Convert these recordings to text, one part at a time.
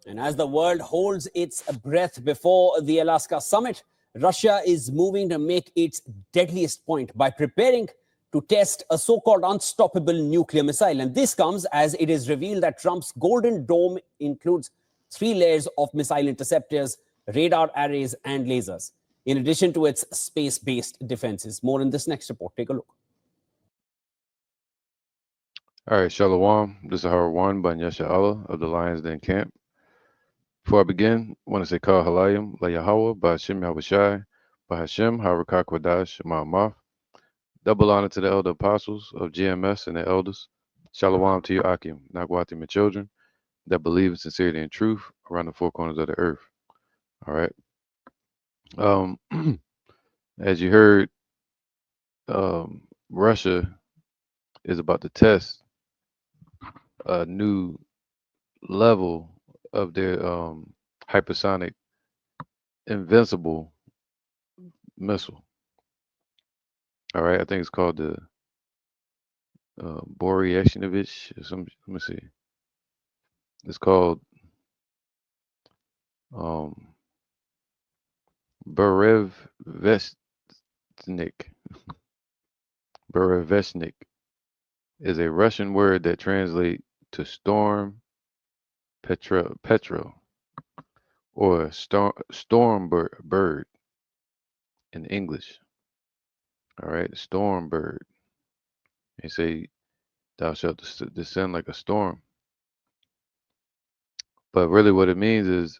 And as the world holds its breath before the Alaska summit, Russia is moving to make its deadliest point by preparing to test a so called unstoppable nuclear missile. And this comes as it is revealed that Trump's Golden Dome includes 3 layers of missile interceptors, radar arrays, and lasers, in addition to its space based defenses. More in this next report. Take a look. All right, Shalom. This is Howard One by MlSSlLE of the Lions Den Camp. Before I begin, I want to say Kal Halayim, La Yahweh, by Hashem Yahushai, by Hashem, Harakak Wadash, Ma'amaf. Double honor to the elder apostles of GMS and the elders. Shalom to you, Akim, Nagwati, my children, that believe in sincerity and truth around the four corners of the earth. All right. Um, as you heard, Russia is about to test a new level of their hypersonic invincible missile. All right, I think it's called the Boryashnovich. Let me see. It's called um, Berevestnik. Berevestnik is a Russian word that translates to storm petrel or storm bird in English. All right, storm bird. They say thou shalt descend like a storm. But really, what it means is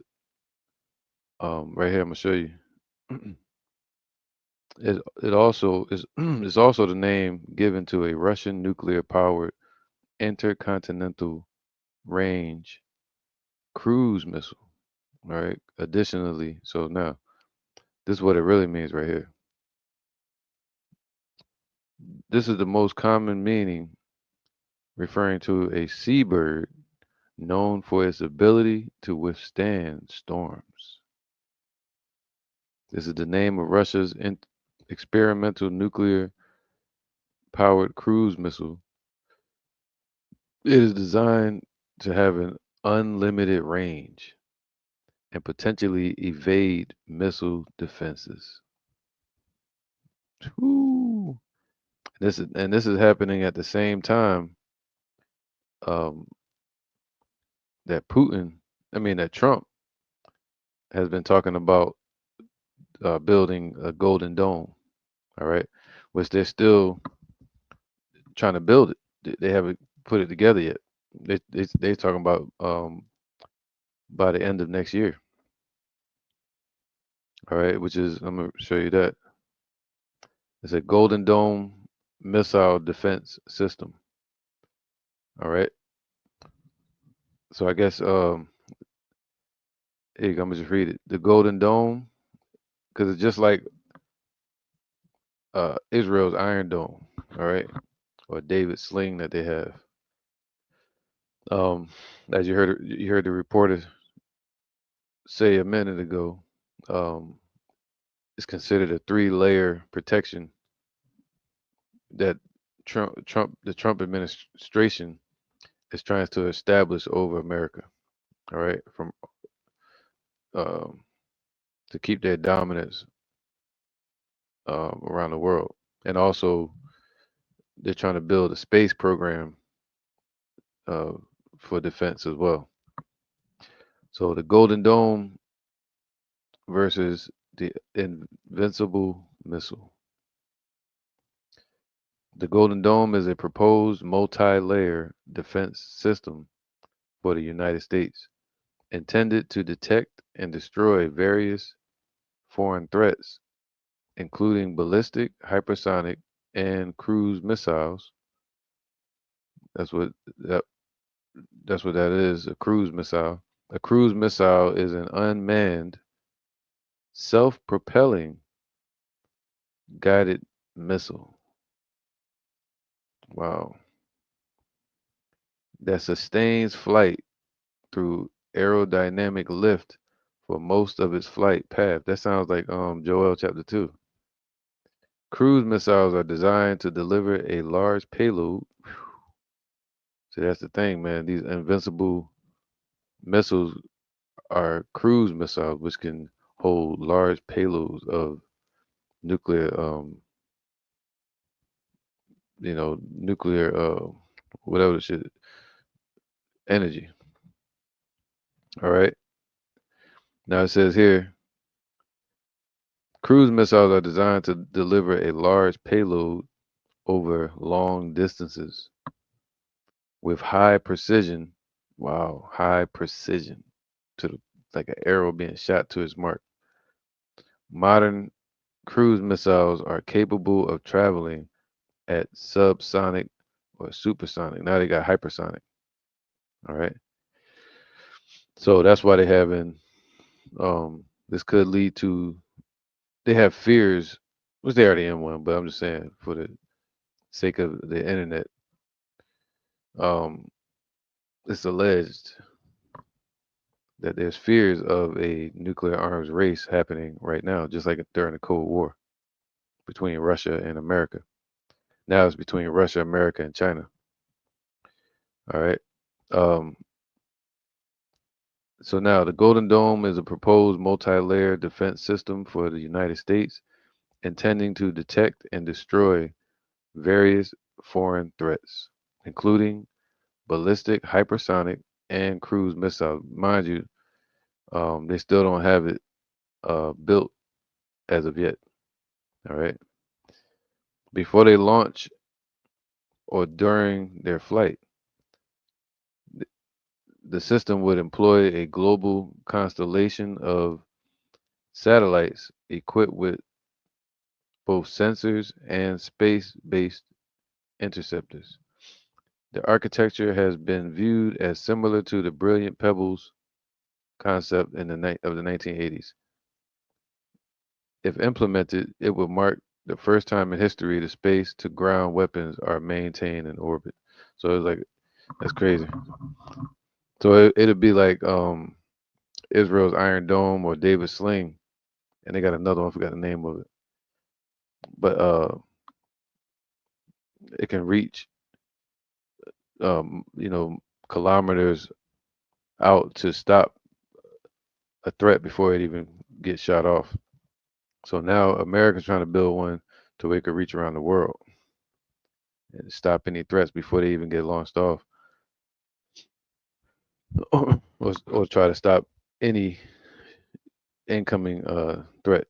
right here. I'm gonna show you. It also is is also the name given to a Russian nuclear-powered intercontinental range cruise missile. All right. Additionally, so now this is what it really means right here. This is the most common meaning referring to a seabird known for its ability to withstand storms. This is the name of Russia's experimental nuclear powered cruise missile. It is designed to have an unlimited range and potentially evade missile defenses. Whew. This is happening at the same time um, that that Trump has been talking about building a Golden Dome. All right, which they're still trying to build it. They haven't put it together yet. They talking about by the end of next year. All right, which is I'm gonna show you that. It's a Golden Dome missile defense system. All right. So I guess here you go, I'm gonna just read it. The Golden Dome, because it's just like Israel's Iron Dome, all right, or David's sling that they have. Um, as you heard the reporter say a minute ago, um, it's considered a three-layer protection that the Trump administration is trying to establish over America. All right, from um, to keep their dominance around the world, and also they're trying to build a space program uh, for defense as well. So the Golden Dome versus the Invincible missile. The Golden Dome is a proposed multi-layer defense system for the United States, intended to detect and destroy various foreign threats, including ballistic, hypersonic, and cruise missiles. That's what that that's what that is, a cruise missile. A cruise missile is an unmanned, self-propelling guided missile. Wow. That sustains flight through aerodynamic lift for most of its flight path. That sounds like Joel chapter 2. Cruise missiles are designed to deliver a large payload. So that's the thing, man. These invincible missiles are cruise missiles, which can hold large payloads of nuclear, nuclear, whatever the shit, energy. All right. Now it says here, cruise missiles are designed to deliver a large payload over long distances with high precision. Wow, high precision to the, like an arrow being shot to its mark. Modern cruise missiles are capable of traveling at subsonic or supersonic. Now they got hypersonic. All right. So that's why they having this could lead to they have fears, which they already in one, but I'm just saying for the sake of the internet, um, it's alleged that there's fears of a nuclear arms race happening right now, just like during the Cold War between Russia and America. Now it's between Russia, America, and China. All right. Um, so now the Golden Dome is a proposed multi-layer defense system for the United States, intending to detect and destroy various foreign threats, including ballistic, hypersonic, and cruise missiles. Mind you, they still don't have it built as of yet. All right. Before they launch or during their flight, th- the system would employ a global constellation of satellites equipped with both sensors and space based interceptors. The architecture has been viewed as similar to the brilliant pebbles concept in of the 1980s. If implemented, it would mark the first time in history the space to ground weapons are maintained in orbit. So it's like that's crazy. So it'd be like Israel's Iron Dome or David Sling, and they got another one. I forgot the name of it, but it can reach you know kilometers out to stop a threat before it even gets shot off. So now America's trying to build one to where it could reach around the world and stop any threats before they even get launched off, or try to stop any incoming threat.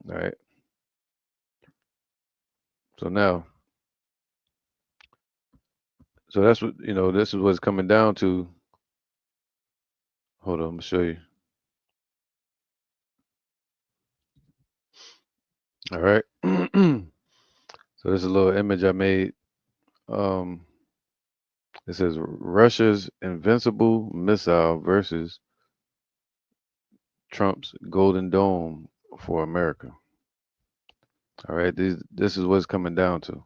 All right. So now, so that's what This is what it's coming down to. Hold on, I'm gonna show you. All right. So this is a little image I made. Um, it says Russia's invincible missile versus Trump's Golden Dome for America. All right, this is what's coming down to.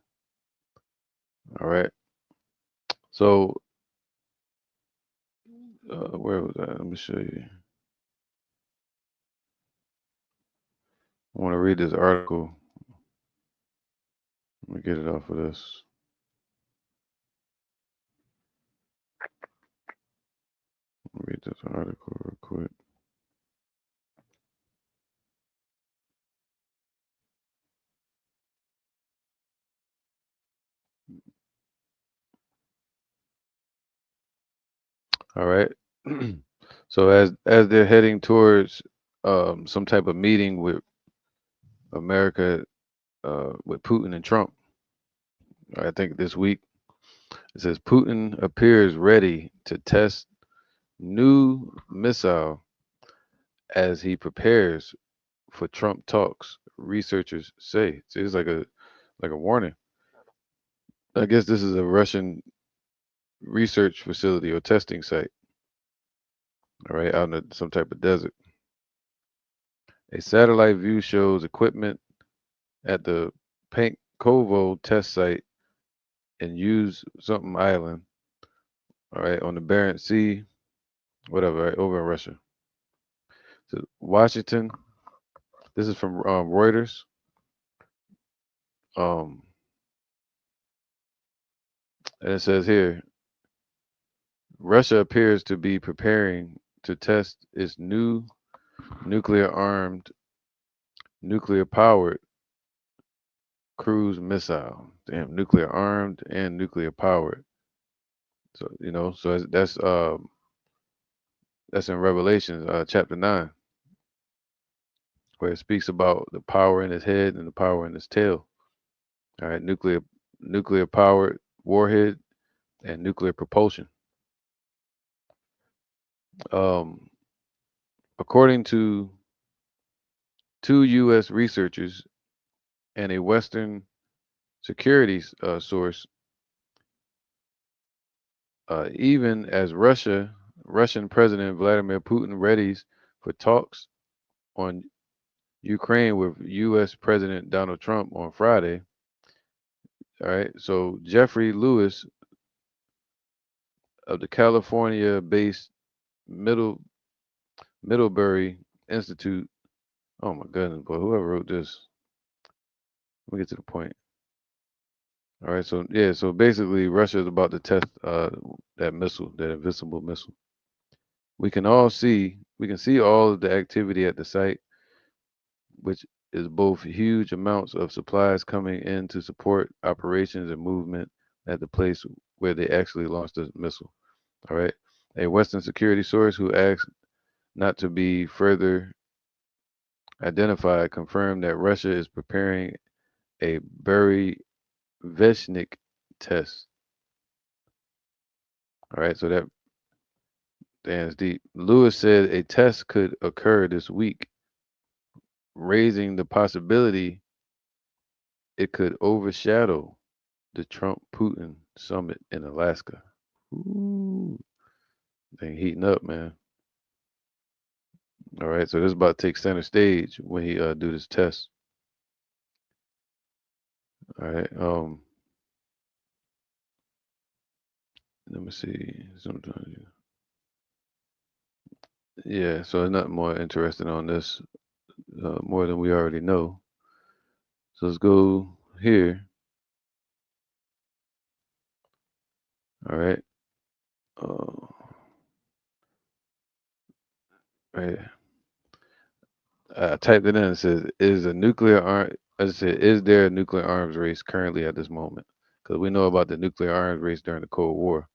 All right. So where was that? Let me show you. I want to read this article. Let me get it off of this. Read this article real quick. All right. So as they're heading towards some type of meeting with America, with Putin and Trump, I think this week, it says Putin appears ready to test new missile as he prepares for Trump talks. Researchers say so it's like a warning. I guess this is a Russian research facility or testing site. All right, out in some type of desert. A satellite view shows equipment at the Pankovo test site and use something island. All right, on the Barents Sea, whatever, right, over in Russia. So Washington. This is from Reuters. Um, and it says here, Russia appears to be preparing to test its new nuclear powered cruise missile. Damn, nuclear armed and nuclear powered. So so that's in Revelations chapter 9, where it speaks about the power in his head and the power in his tail. All right, nuclear powered warhead and nuclear propulsion. Um, according to two U.S. researchers and a Western securities source, even as Russian President Vladimir Putin readies for talks on Ukraine with U.S. President Donald Trump on Friday. All right, so Jeffrey Lewis of the California-based Middle Middlebury Institute. Oh my goodness, boy, whoever wrote this. Let me get to the point. All right, so yeah, so basically Russia is about to test that missile, that invincible missile. We can see all of the activity at the site, which is both huge amounts of supplies coming in to support operations and movement at the place where they actually launched the missile. All right. A Western security source who asked not to be further identified confirmed that Russia is preparing a Veshnik test. All right, so that stands deep. Lewis said a test could occur this week, raising the possibility it could overshadow the Trump Putin summit in Alaska. Ooh, thing heating up, man. All right, so this is about to take center stage when he do this test. All right, let me see. Sometimes, yeah. So there's nothing more interesting on this, more than we already know. So let's go here. All right. Uh, right. I typed it in. It says, "Is a nuclear arm?" I said, "Is there a nuclear arms race currently at this moment?" Because we know about the nuclear arms race during the Cold War,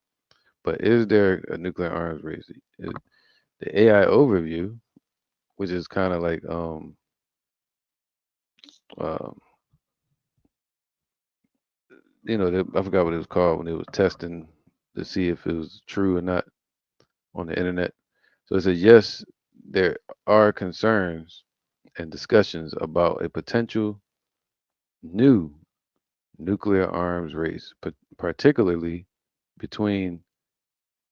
but is there a nuclear arms race? The AI overview, which is kind of like um, I forgot what it was called when it was testing to see if it was true or not on the internet. So it says yes, there are concerns and discussions about a potential new nuclear arms race, particularly between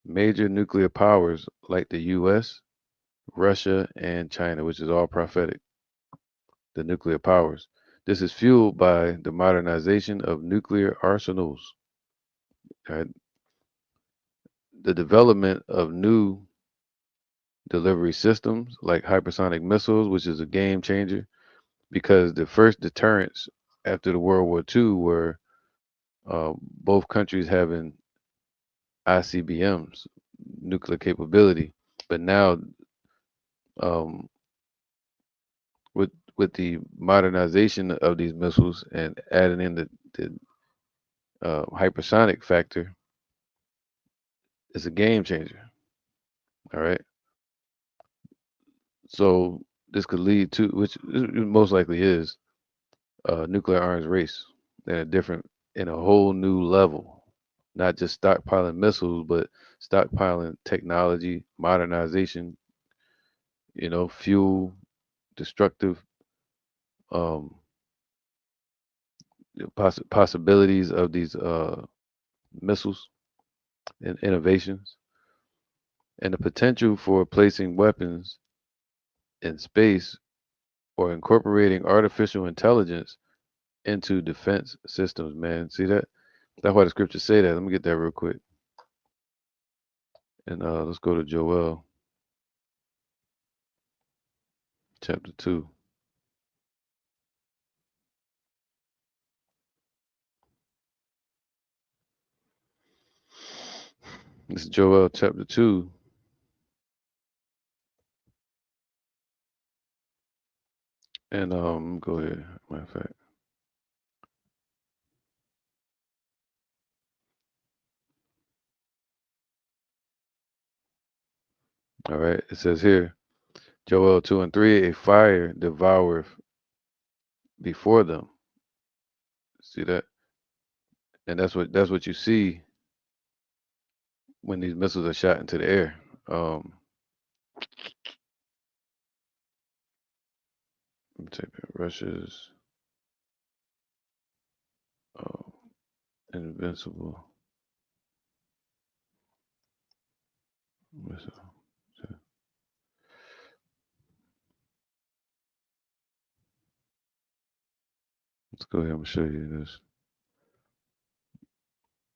major nuclear powers like the US, Russia, and China, which is all prophetic, the nuclear powers. This is fueled by the modernization of nuclear arsenals, right? The development of new delivery systems like hypersonic missiles, which is a game changer because the first deterrents after the World War II were both countries having ICBMs, nuclear capability. But now, um, with the modernization of these missiles and adding in the hypersonic factor, it's a game changer. All right. So this could lead to, which it most likely is, a nuclear arms race in a whole new level. Not just stockpiling missiles, but stockpiling technology, modernization, fuel, destructive um, possibilities of these missiles and innovations, and the potential for placing weapons in space or incorporating artificial intelligence into defense systems, man. See that? That's why the scriptures say that. Let me get that real quick. And let's go to Joel chapter 2. This is Joel chapter 2, And go ahead. Matter of fact. All right. It says here, Joel 2 and 3, a fire devoureth before them. See that? And that's what you see when these missiles are shot into the air. Um, let me type in Russia's uh, invincible missile. So, let's go ahead. I'm gonna show you this.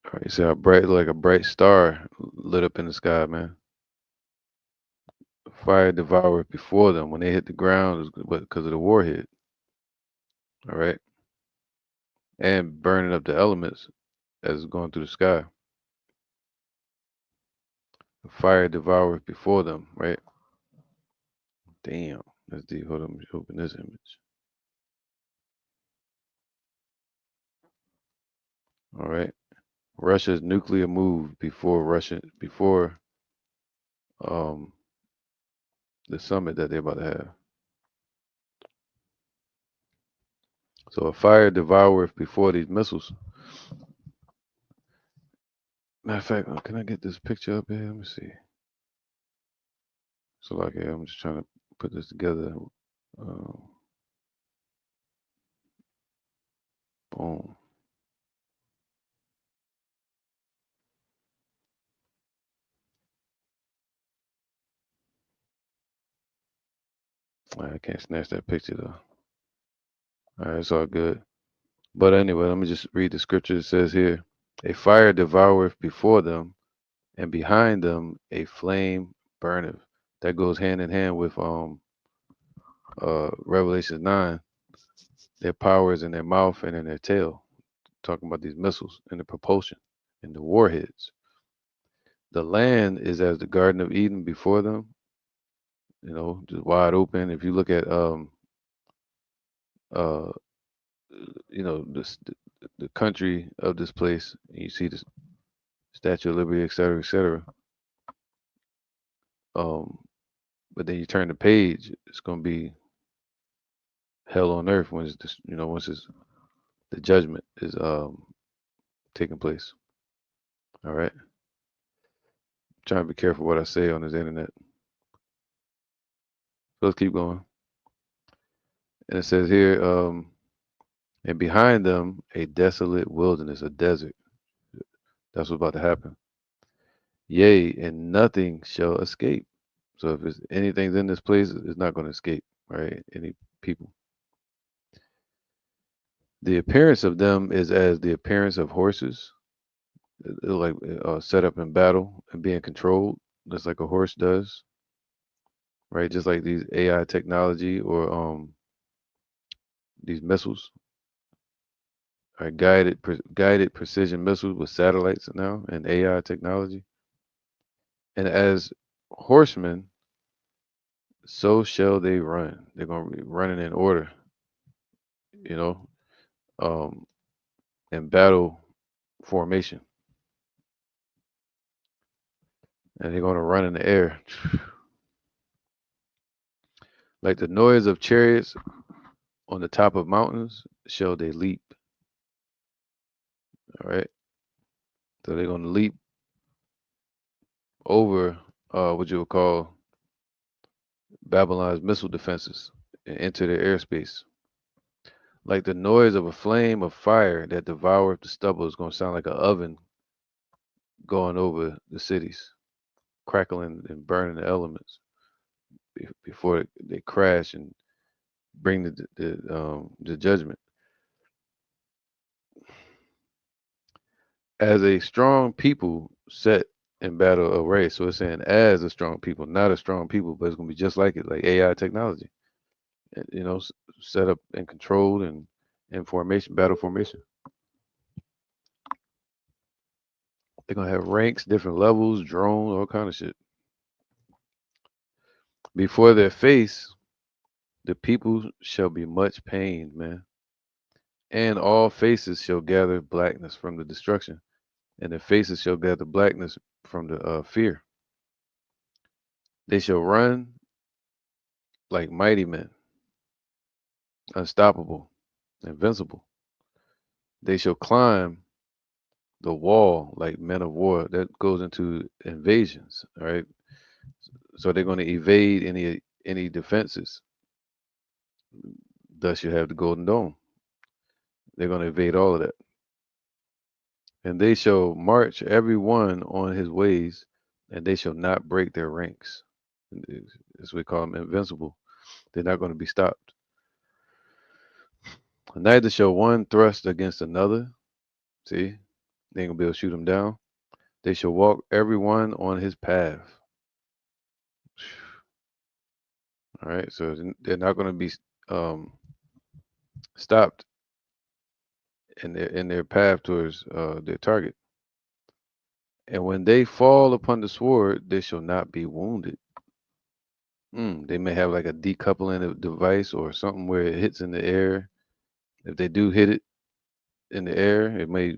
All right, you see how bright, like a bright star lit up in the sky, man. Fire devoured before them when they hit the ground, because of the warhead. All right, and burning up the elements as it's going through the sky. The fire devoured before them. Right. Damn, that's deep. Hold on, let me open this image. All right. Russia's nuclear move before um the summit that they're about to have. So a fire devoureth before these missiles. Matter of fact, can I get this picture up here? Let me see. So like, yeah, I'm just trying to put this together. Um, boom. I can't snatch that picture though. All right, it's all good. But anyway, let me just read the scripture. It says here, a fire devoureth before them, and behind them a flame burneth. That goes hand in hand with Revelation 9. Their power is in their mouth and in their tail. Talking about these missiles and the propulsion and the warheads. The land is as the Garden of Eden before them, just wide open. If you look at uh the country of this place, and you see the Statue of Liberty, et cetera, et cetera. Um, but then you turn the page, it's gonna be hell on earth when it's this, once the judgment is taking place. All right. Trying to be careful what I say on this internet. So let's keep going. And it says here, and behind them a desolate wilderness, a desert. That's what's about to happen. Yea, and nothing shall escape. So if it's anything's in this place, it's not going to escape, right? Any people. The appearance of them is as the appearance of horses, like set up in battle and being controlled, just like a horse does, right? Just like these AI technology or these missiles, right? Guided precision missiles with satellites now and AI technology. And as horsemen, so shall they run. They're going to be running in order, you know, um, in battle formation, and they're going to run in the air. Like the noise of chariots on the top of mountains, shall they leap. All right. So they're going to leap over what you would call Babylon's missile defenses and enter their airspace. Like the noise of a flame of fire that devoureth the stubble is going to sound like an oven going over the cities, crackling and burning the elements before they crash and bring the judgment. As a strong people set in battle array. So it's saying as a strong people, not a strong people, but it's gonna be just like it, like AI technology. Set up and controlled and in formation, battle formation. They're gonna have ranks, different levels, drones, all kind of shit. Before their face, The people shall be much pained, man, and all faces shall gather blackness from the destruction, and their faces shall gather blackness from the fear. They shall run like mighty men, unstoppable, invincible. They shall climb the wall like men of war. That goes into invasions, all right? So they're going to evade any defenses. Thus, you have the Golden Dome. They're going to evade all of that, and they shall march every one on his ways, and they shall not break their ranks. As we call them, invincible. They're not going to be stopped. Neither shall one thrust against another. See, they ain't gonna be able to shoot them down. They shall walk every one on his path. All right, so they're not going to be um, stopped in their path towards their target. And when they fall upon the sword, they shall not be wounded. They may have like a decoupling device or something where it hits in the air. If they do hit it in the air, it may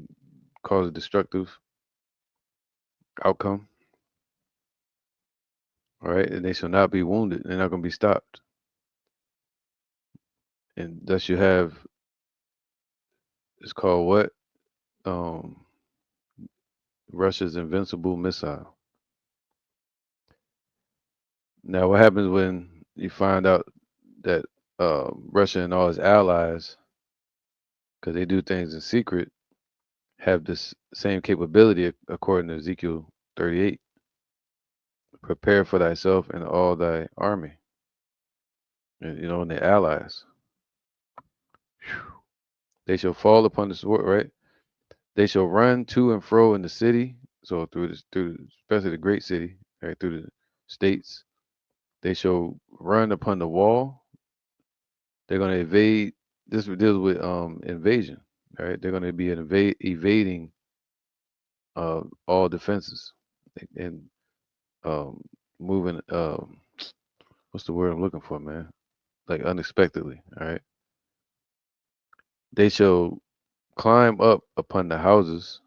cause a destructive outcome. All right, and they shall not be wounded. They're not going to be stopped. And thus you have, it's called what? Um, Russia's invincible missile. Now, what happens when you find out that Russia and all its allies, because they do things in secret, have this same capability according to Ezekiel 38? Prepare for thyself and all thy army, and the allies. Phew. They shall fall upon the sword, right? They shall run to and fro in the city, so through especially the great city, right, through the states. They shall run upon the wall. They're going to evade. This deals with invasion, right? They're going to be evading all defenses and um, moving. What's the word I'm looking for, man? Like unexpectedly. All right. They shall climb up upon the houses.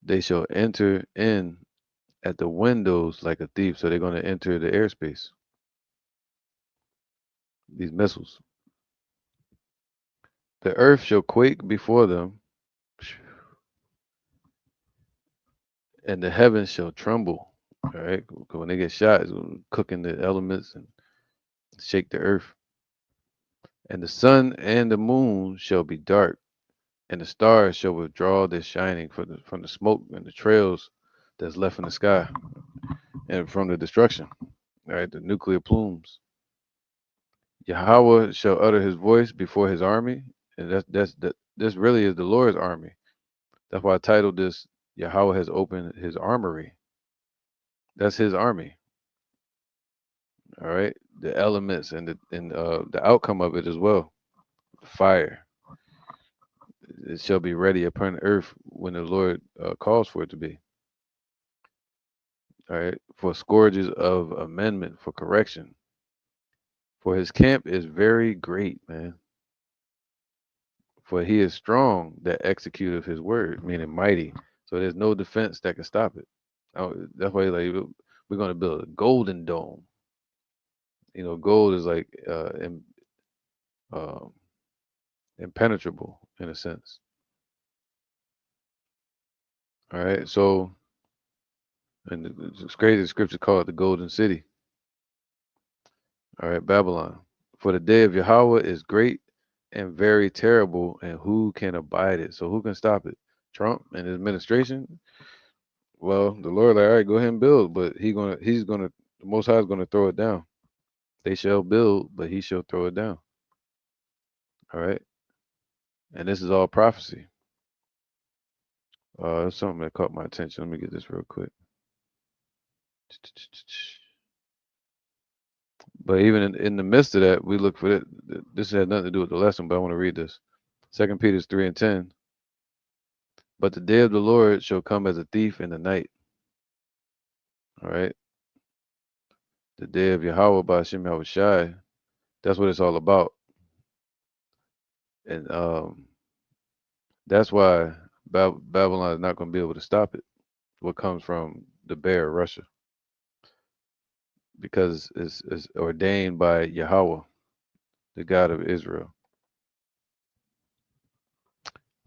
They shall enter in at the windows like a thief. So they're going to enter the airspace. These missiles. The earth shall quake before them, and the heavens shall tremble. All right. 'Cause when they get shot, it's going to cook in the elements and shake the earth. And the sun and the moon shall be dark, and the stars shall withdraw their shining from the smoke and the trails that's left in the sky and from the destruction. All right, the nuclear plumes. Yahweh shall utter his voice before his army, and this really is the Lord's army. That's why I titled this Yahweh has opened his armory. That's his army. All right, the elements and the outcome of it as well. Fire. It shall be ready upon earth when the Lord calls for it to be. All right, for scourges of amendment, for correction. For his camp is very great, man. For he is strong that executeth his word, meaning mighty. So there's no defense that can stop it. That's why like we're going to build a golden dome. Gold is like um, impenetrable in a sense. All right, so and it's crazy. The scripture called it the golden city. All right, Babylon. For the day of Yahweh is great and very terrible, and who can abide it? So who can stop it? Trump and his administration? Well, the Lord, like, all right, go ahead and build, but the Most High is gonna throw it down. They shall build, but he shall throw it down. All right, and this is all prophecy. There's something that caught my attention. Let me get this real quick. But even in the midst of that, we look for it. This had nothing to do with the lesson, but I want to read this. 2 Peter 3:10. But the day of the Lord shall come as a thief in the night. All right. The day of Yahweh by Hashem Yahushai That's what it's all about. And that's why Babylon is not going to be able to stop it. What comes from the bear, Russia, because it's ordained by Yahweh, the God of Israel.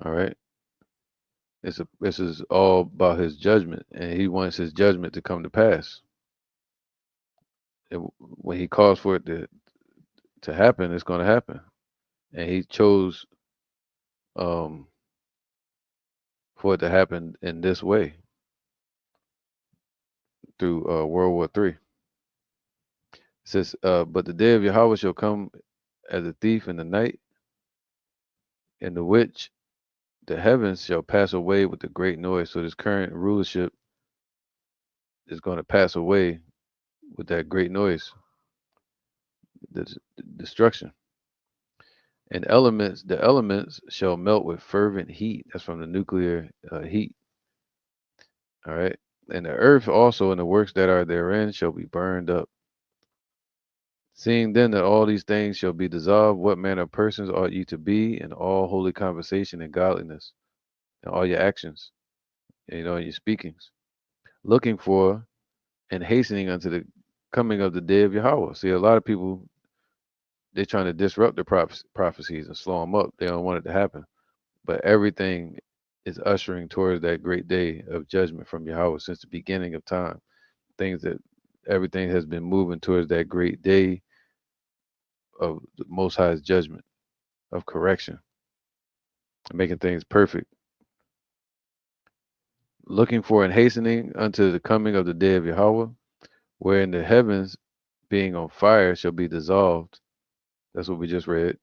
All right. This is all about his judgment, and he wants his judgment to come to pass. And when he calls for it to happen, it's going to happen. And he chose um, for it to happen in this way through World War III. It says, "But the day of Yahweh shall come as a thief in the night, in the which the heavens shall pass away with a great noise." So this current rulership is going to pass away with that great noise, the destruction. And the elements shall melt with fervent heat. That's from the nuclear heat. All right. And the earth also and the works that are therein shall be burned up. Seeing then that all these things shall be dissolved, what manner of persons ought ye to be in all holy conversation and godliness, and all your actions, and, your speakings, looking for and hastening unto the coming of the day of Yahweh. See, a lot of people, they're trying to disrupt the prophecies and slow them up. They don't want it to happen. But everything is ushering towards that great day of judgment from Yahweh since the beginning of time. Things that everything has been moving towards that great day of the Most High's judgment, of correction, making things perfect. Looking for and hastening unto the coming of the day of Yahweh, wherein the heavens being on fire shall be dissolved. That's what we just read.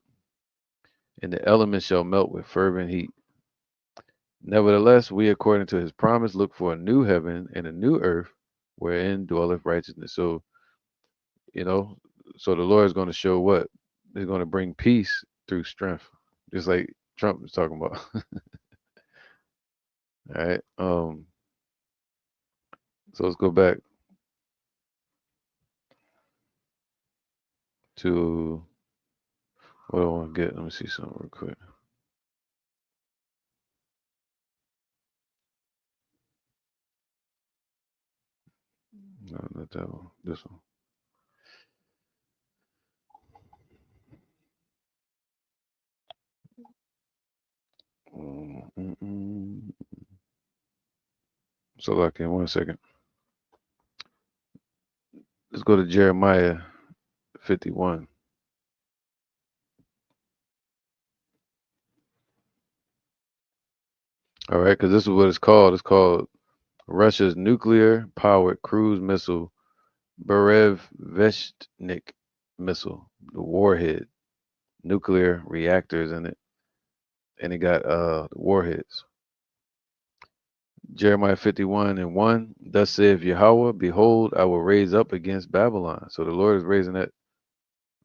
And the elements shall melt with fervent heat. Nevertheless, we, according to his promise, look for a new heaven and a new earth wherein dwelleth righteousness. So, you know, so the Lord is going to show what? He's going to bring peace through strength, just like Trump was talking about. All right. So let's go back to what I want to get. Let me see something real quick. No, not that one. This one. So, like, in 1 second. Let's go to Jeremiah 51. All right, because this is what it's called. It's called Russia's nuclear-powered cruise missile Berezveshnik missile, the warhead, nuclear reactors in it, and it got warheads. Jeremiah 51 and 1. Thus saith Yahweh, behold, I will raise up against Babylon. So the Lord is raising up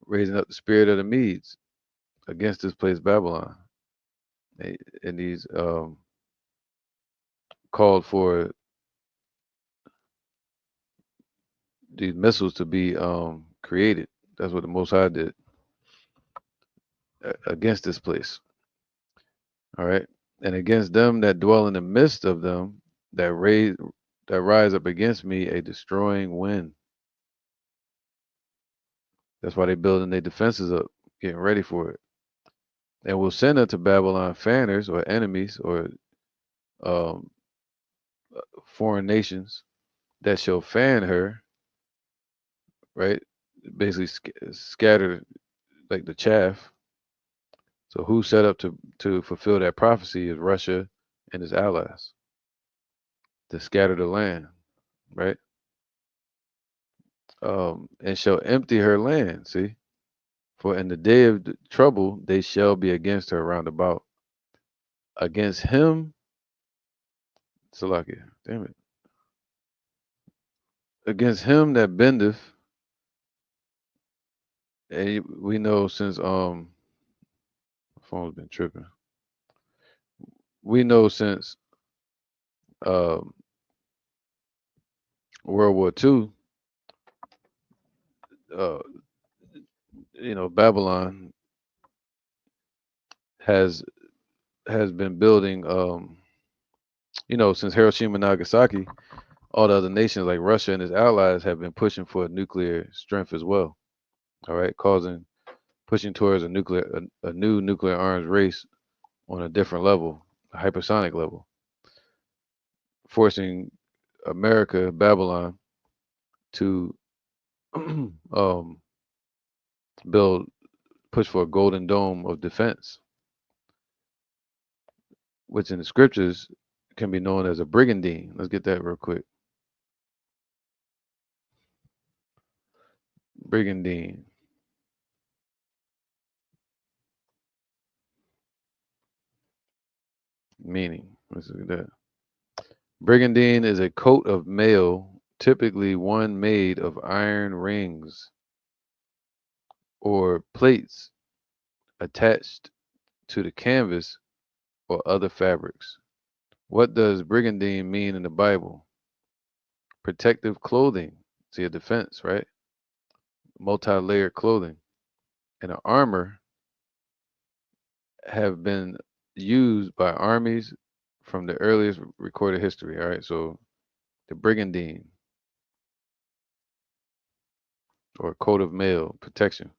the spirit of the Medes against this place Babylon. And he's called for these missiles to be created. That's what the Most High did against this place. All right, and against them that dwell in the midst of them that rise up against me a destroying wind. That's why they building their defenses up, getting ready for it. And will send unto Babylon fanners or enemies or um, foreign nations that shall fan her, right? Basically scatter like the chaff. So who set up to fulfill that prophecy is Russia and his allies to scatter the land, right? And shall empty her land. See, for in the day of trouble they shall be against her round about. Against him, Salakia, damn it. Against him that bendeth, and we know since my phone's been tripping. We know since um World War II, uh, Babylon has been building, since Hiroshima and Nagasaki. All the other nations like Russia and its allies have been pushing for nuclear strength as well. All right, pushing towards a new nuclear arms race on a different level, a hypersonic level, forcing America, Babylon, to um, build, push for a golden dome of defense, which in the scriptures can be known as a brigandine. Let's get that real quick. Brigandine, meaning. Let's look at that. Brigandine is a coat of mail, typically one made of iron rings or plates attached to the canvas or other fabrics. What does brigandine mean in the Bible? Protective clothing. See, a defense, right? Multi-layered clothing. And an armor have been used by armies from the earliest recorded history. All right, so the brigandine or coat of mail protection,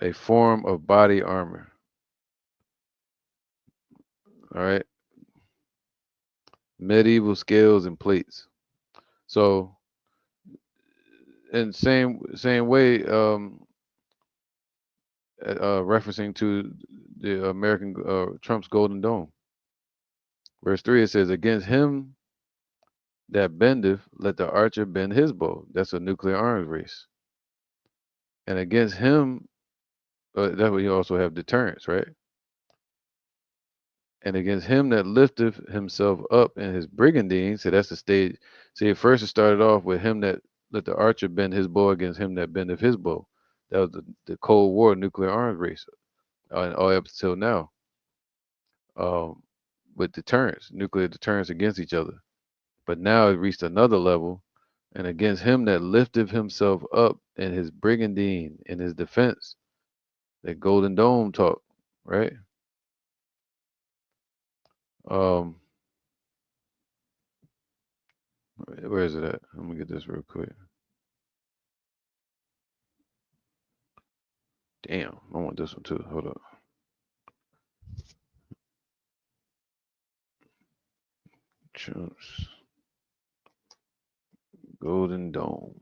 a form of body armor. All right, medieval scales and plates. So, in same way, referencing to the American Trump's Golden Dome. Verse 3, it says, "Against him that bendeth, let the archer bend his bow." That's a nuclear arms race. And against him, that way you also have deterrence, right? And against him that lifteth himself up in his brigandine. So that's the stage. See, at first it started off with him that let the archer bend his bow against him that bendeth his bow. That was the Cold War nuclear arms race, and all up until now, um, with deterrence, nuclear deterrence against each other. But now it reached another level, and against him that lifteth himself up in his brigandine, in his defense, that Golden Dome talk, right? Um, where is it at? Let me get this real quick. Damn, I want this one too. Hold up. Trump's Golden Dome.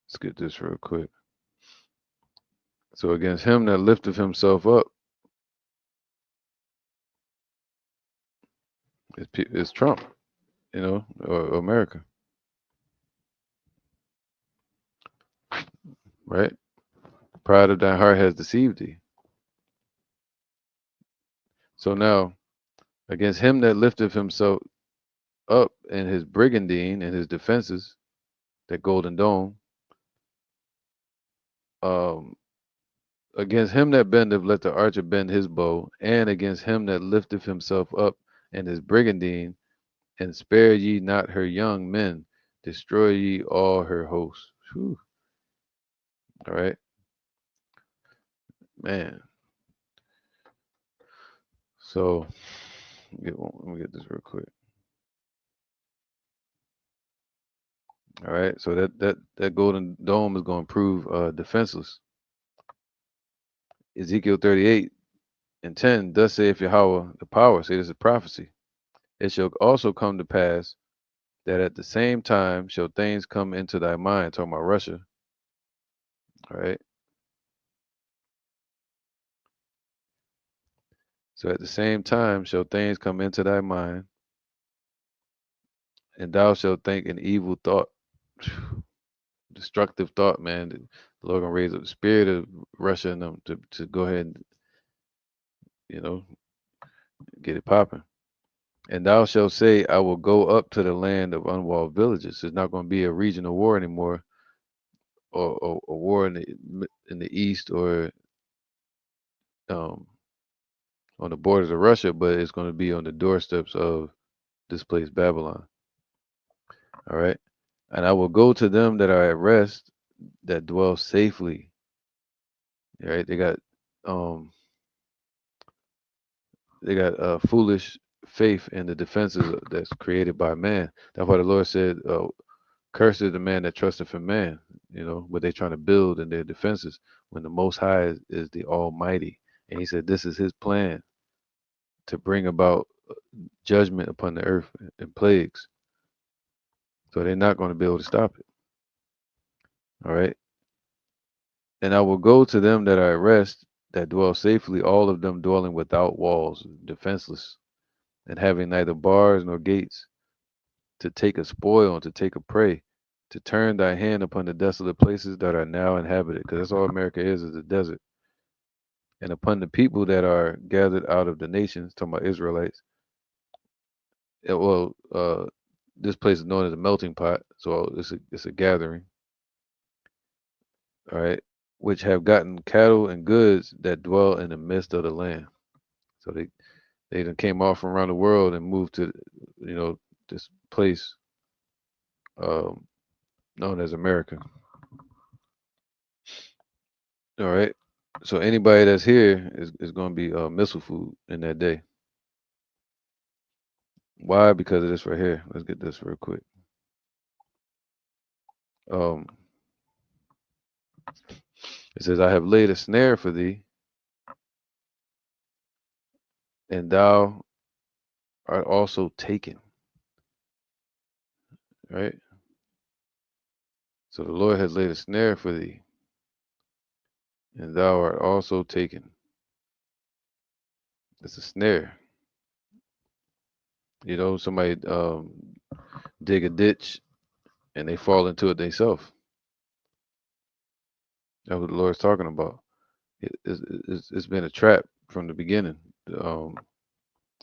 Let's get this real quick. So against him that lifteth himself up is Trump, or America, right? Pride of thine heart has deceived thee. So now, against him that lifteth himself up in his brigandine and his defenses, that Golden Dome, um, against him that bendeth, let the archer bend his bow, and against him that lifteth himself up in his brigandine, and spare ye not her young men, destroy ye all her hosts. Whew. All right, man. So let me get this real quick. All right, so that Golden Dome is going to prove defenseless. Ezekiel 38:10, thus saith Yahweh the power. Say this is prophecy. It shall also come to pass that at the same time shall things come into thy mind. Talking about Russia. All right. So at the same time shall things come into thy mind, and thou shalt think an evil thought. Destructive thought, man. The Lord gonna raise up the spirit of Russia and them to go ahead and, you know, get it popping. And thou shalt say, I will go up to the land of unwalled villages. It's not going to be a regional war anymore, or a war in the east, or um, on the borders of Russia, but it's going to be on the doorsteps of this place Babylon. All right. And I will go to them that are at rest, that dwell safely. All right. Um they got foolish faith in the defenses that's created by man. That's why the Lord said, cursed is the man that trusteth in man, what they're trying to build in their defenses when the Most High is the Almighty. And he said this is his plan to bring about judgment upon the earth and plagues. So they're not going to be able to stop it. All right. And I will go to them that are at rest, that dwell safely, all of them dwelling without walls, defenseless, and having neither bars nor gates, to take a spoil and to take a prey, to turn thy hand upon the desolate places that are now inhabited, because that's all America is a desert, and upon the people that are gathered out of the nations, talking about Israelites. Well, this place is known as a melting pot, so it's a gathering, all right, which have gotten cattle and goods that dwell in the midst of the land. So they done came off from around the world and moved to, this place um, known as America. All right. So anybody that's here is going to be missile food in that day. Why? Because of this right here. Let's get this real quick. Um, it says, I have laid a snare for thee, and thou art also taken. Right? So the Lord has laid a snare for thee, and thou art also taken. It's a snare. Somebody dig a ditch and they fall into it themselves. That's what the Lord's talking about. It's been a trap from the beginning. Um,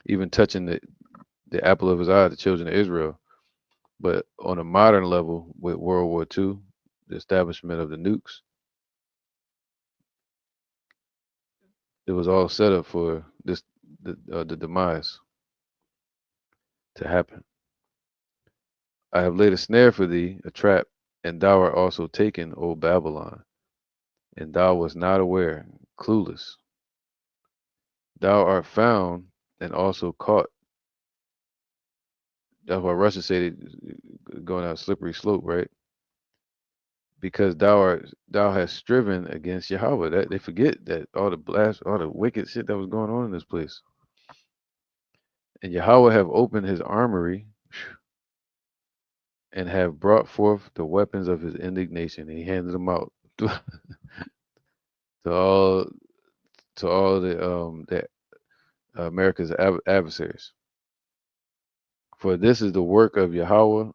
Even touching the apple of his eye, the children of Israel. But on a modern level, with World War II, the establishment of the nukes, it was all set up for the demise to happen. I have laid a snare for thee, a trap, and thou art also taken, O Babylon, and thou wast not aware, clueless. Thou art found and also caught. That's why Russia said it going out a slippery slope, right? Because thou hast striven against Yahweh. That they forget that all the wicked shit that was going on in this place. And Yahweh have opened his armory and have brought forth the weapons of his indignation. And he handed them out to all the America's adversaries. For this is the work of Yahweh,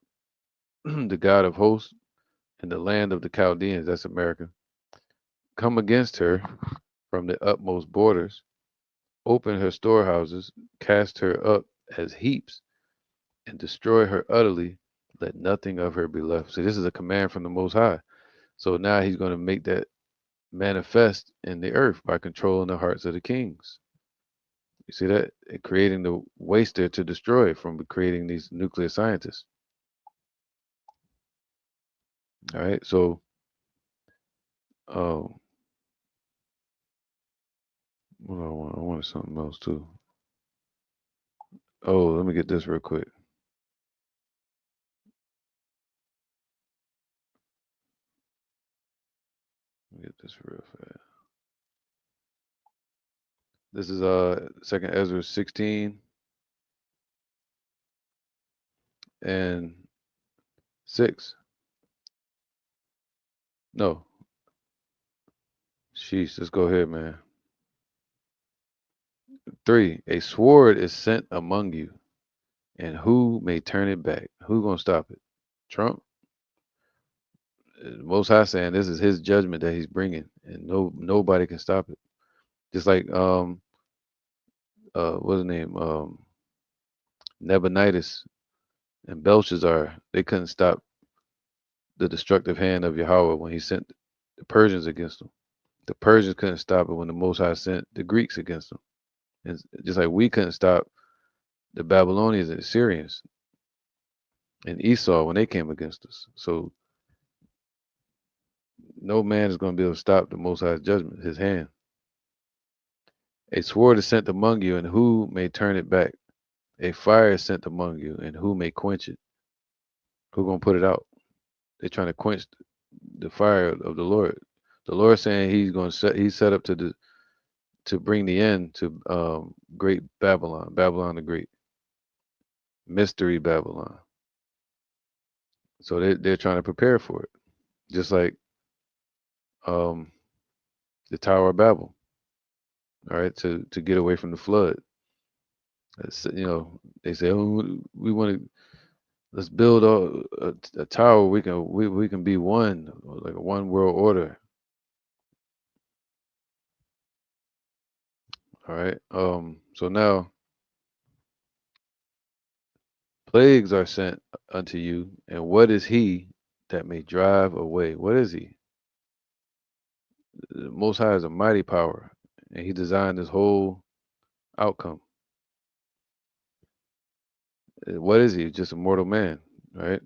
the God of hosts, in the land of the Chaldeans. That's America. Come against her from the utmost borders, open her storehouses, cast her up as heaps, and destroy her utterly. Let nothing of her be left. So this is a command from the Most High. So now he's going to make that manifest in the earth by controlling the hearts of the kings. You see that? And creating the waster to destroy from creating these nuclear scientists. All right. So, um, what do I want? I wanted something else too. Oh, let me get this real quick. Let me get this real fast. This is Second Ezra 16 and 6. No. Sheesh, let's go ahead, man. 3. A sword is sent among you, and who may turn it back? Who gonna stop it? Trump? Most High saying this is his judgment that he's bringing, and nobody can stop it. Just like what's his name? Nebuchadnezzar and Belshazzar, they couldn't stop the destructive hand of Yahweh when he sent the Persians against them. The Persians couldn't stop it when the Most High sent the Greeks against them. And just like we couldn't stop the Babylonians and Assyrians and Esau when they came against us. So no man is going to be able to stop the Most High's judgment, his hand. A sword is sent among you, and who may turn it back? A fire is sent among you, and who may quench it? Who gonna put it out? They're trying to quench the fire of the Lord. The Lord saying he's set up to bring the end to great Babylon, Babylon the Great, mystery Babylon. So they're trying to prepare for it, just like um, the Tower of Babel, all right, to get away from the flood. They say, oh, we want to let's build a tower. We can be one, like a one world order. All right. So now plagues are sent unto you, and what is he that may drive away? What is he? The Most High is a mighty power, and he designed this whole outcome. What is he? Just a mortal man, right?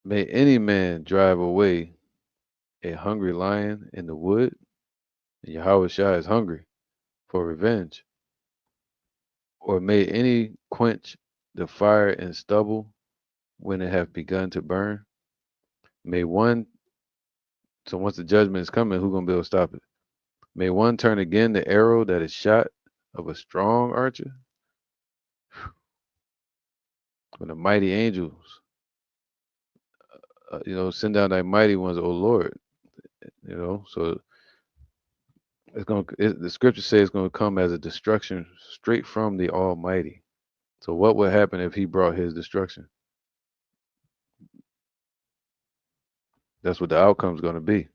May any man drive away a hungry lion in the wood? And Yahweh Shai is hungry for revenge. Or may any quench the fire in stubble when it have begun to burn? May one, so once the judgment is coming, who's going to be able to stop it? May one turn again the arrow that is shot of a strong archer? When the mighty angels, send down thy mighty ones, O Lord. So the scripture says it's going to come as a destruction straight from the Almighty. So what would happen if he brought his destruction? That's what the outcome is going to be.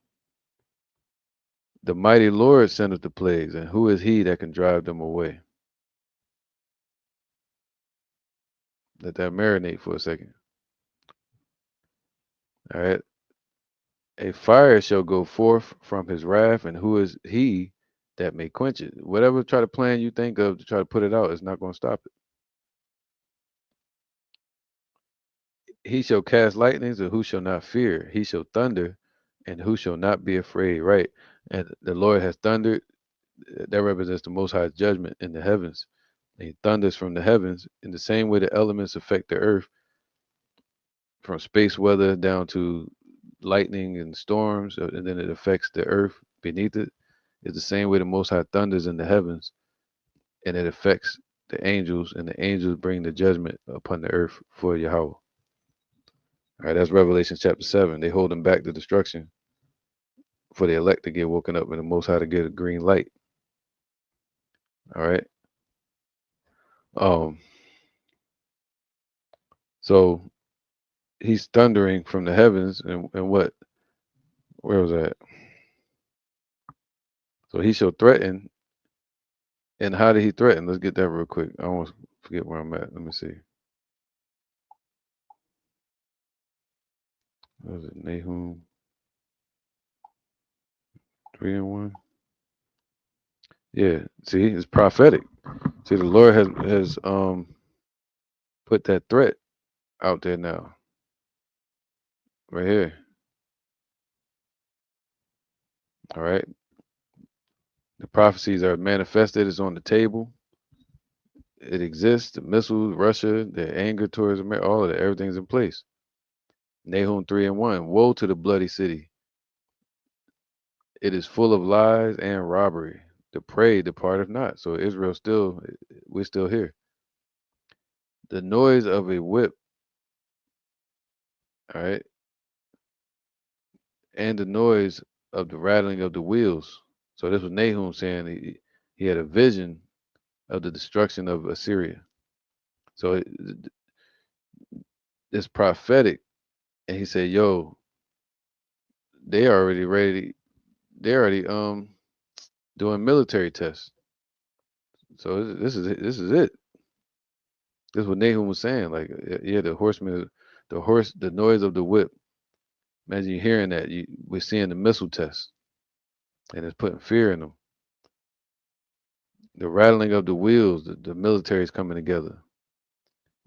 The mighty Lord sendeth the plagues, and who is he that can drive them away? Let that marinate for a second. All right. A fire shall go forth from his wrath, and who is he that may quench it? Whatever try to plan you think of to try to put it out is not going to stop it. He shall cast lightnings, and who shall not fear? He shall thunder, and who shall not be afraid? Right. And the Lord has thundered. That represents the Most High's judgment in the heavens. And he thunders from the heavens in the same way the elements affect the earth, from space weather down to lightning and storms, and then it affects the earth beneath it. It's the same way the Most High thunders in the heavens, and it affects the angels, and the angels bring the judgment upon the earth for Yahweh. All right, that's Revelation chapter 7. They hold them back to destruction for the elect to get woken up and the Most High to get a green light. All right. Um. So he's thundering from the heavens, and what? Where was that? So he shall threaten. And how did he threaten? Let's get that real quick. I almost forget where I'm at. Let me see. What was it? Nahum 3:1. Yeah. See, it's prophetic. See, the Lord has put that threat out there now. Right here. All right. The prophecies are manifested, it's on the table. It exists. The missiles, Russia, their anger towards America, all of that, everything's in place. Nahum 3:1. Woe to the bloody city. It is full of lies and robbery. The prey departeth not. So Israel we're still here. The noise of a whip, all right, and the noise of the rattling of the wheels. So this was Nahum saying he had a vision of the destruction of Assyria. So it's prophetic, and he said, "Yo, they already ready. They already doing military tests. So this is it. This is it. This is what Nahum was saying. Like, yeah, the noise of the whip. Imagine you hearing that. We're seeing the missile test, and it's putting fear in them. The rattling of the wheels, the military is coming together,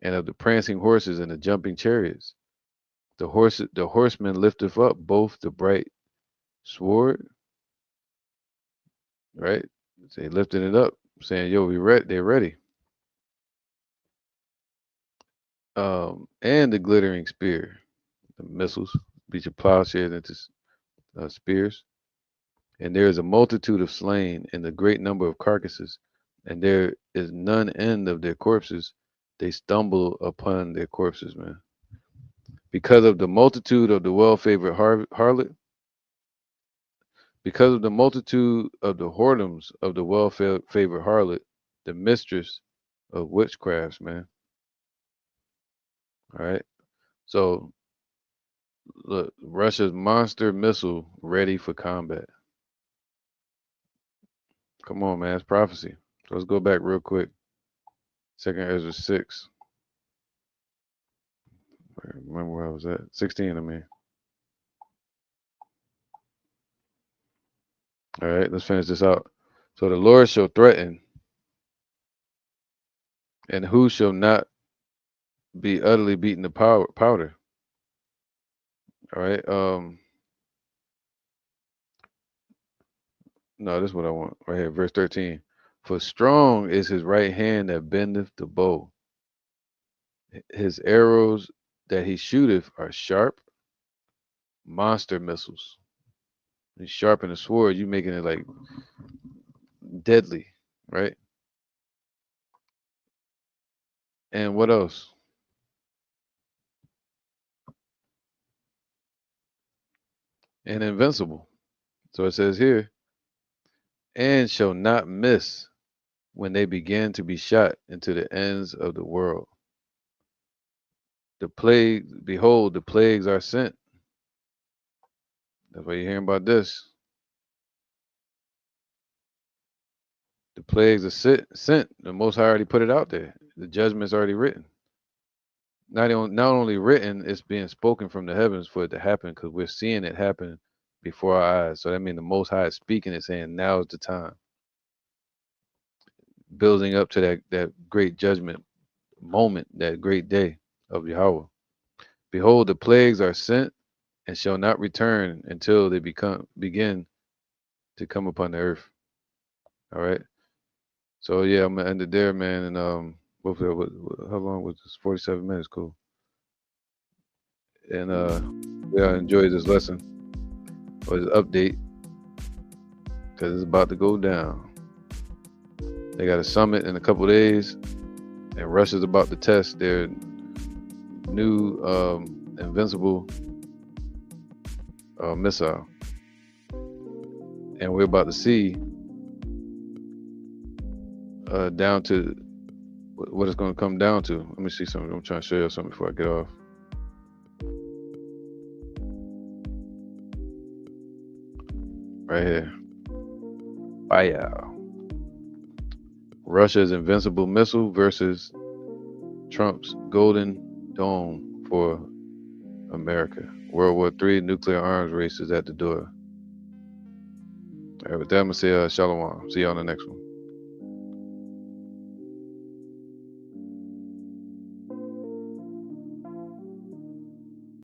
and of the prancing horses and the jumping chariots. The horsemen lifteth up both the bright sword, right? So they lifting it up, saying, "Yo, we ready? They're ready." And the glittering spear, the missiles, beat your plowshares into spears. And there is a multitude of slain, and a great number of carcasses, and there is none end of their corpses. They stumble upon their corpses, man. Because of the multitude of the well-favored harlot, because of the multitude of the whoredoms of the well-favored harlot, the mistress of witchcrafts, man. All right. So look, Russia's monster missile ready for combat. Come on, man. It's prophecy. So let's go back real quick. Second Ezra 6. Remember where I was at? 16, I mean. All right, let's finish this out. So the Lord shall threaten, and who shall not be utterly beaten to powder? All right. No, this is what I want right here, verse 13. For strong is his right hand that bendeth the bow. His arrows that he shooteth are sharp, monster missiles. You sharpen the sword, you making it like deadly, right? And what else? And invincible. So it says here, and shall not miss when they begin to be shot into the ends of the world. The plague, behold, the plagues are sent. That's why you're hearing about this. The plagues are sent. The Most High already put it out there. The judgment's already written. Not only written, it's being spoken from the heavens for it to happen because we're seeing it happen before our eyes. So that means the Most High is speaking and saying, now is the time. Building up to that great judgment moment, that great day of Yahweh. Behold, the plagues are sent and shall not return until they begin to come upon the earth. All right. So yeah, I'm gonna end it there, man. And hopefully, how long was this? 47 minutes, cool. And yeah, I enjoyed this lesson or this update because it's about to go down. They got a summit in a couple days, and Russia's about to test their new invincible missile, and we're about to see down to what it's going to come down to. Let me see something. I'm trying to show you something before I get off. Right here. Fire. Russia's invincible missile versus Trump's golden dome for America. World War III nuclear arms race is at the door. All right, with that, I'm going to say shalom. See you on the next one.